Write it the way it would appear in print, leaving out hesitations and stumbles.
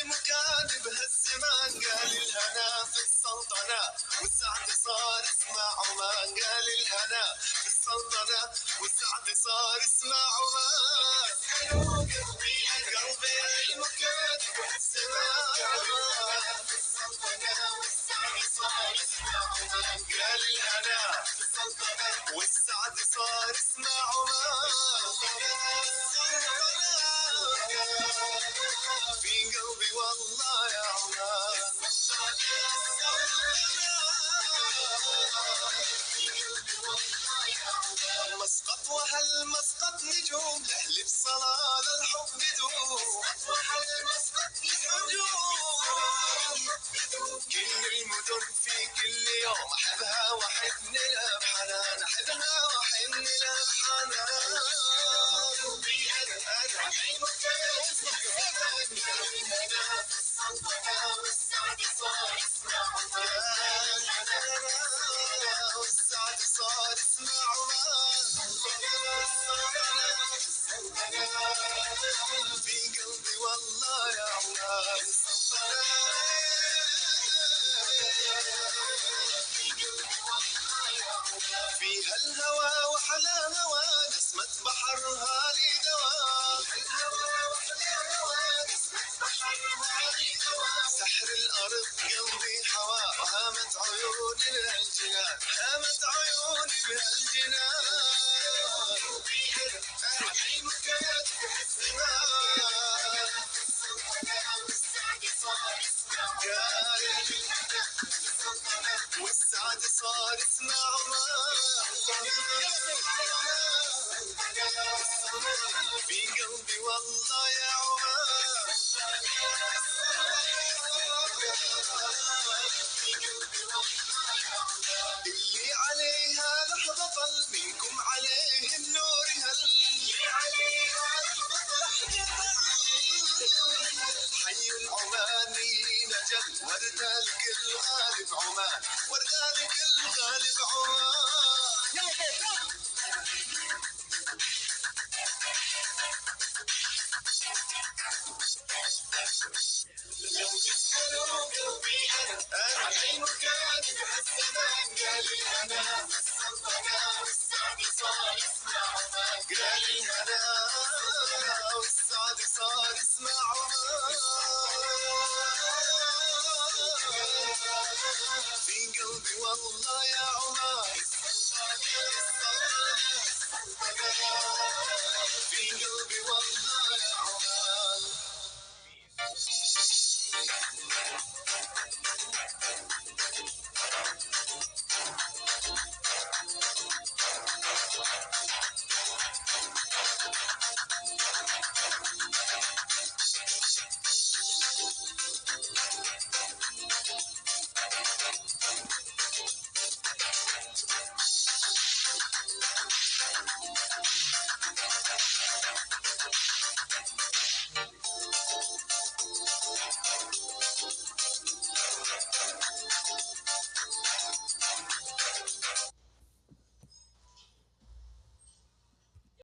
أي مكان بهالزمان قال الهنا في السلطنة والسعد صار اسمع عمان. قال الهنا في السلطنة والسعد صار اسمع عمان. قلبي أي مكان بهالزمان في السلطنة والسعد صار اسمع عمان. قال الهنا في السلطنة والسعد صار اسمع عمان. في قلبي والله يا عمان. مسقط وهالمسقط نجوم لأهل بصلاة للحب بدوم. وهالمسقط نجوم كل المدن في كل يوم أحبها وأحن لها بحنان. أحبها وأحن لها بحنان. والسعد صار اسمع عمان. في قلبي والله يا عمان. فيها الهوى وحلا هوى نسمة بحرها لي دواء. سحر الأرض قلبي حوا وهامت عيوني بهالجنان. هامت عيوني بهالجنان. أي مكان بهالزمان والسعد صار اسمع عمان. في قلبي والله يا عمان. اللي عليها لحظة طل منكم عليه النور هل. حي العمانيين جل وردالك الغالب عمان. وردالك الغالب عمان. لو تسألوا قلبي أنا أي مكان بهالزمان قال الهنا في السلطنة والسعد صار اسمع عمان. قال الهنا والسعد صار اسمع عمان. في قلبي والله يا عمان.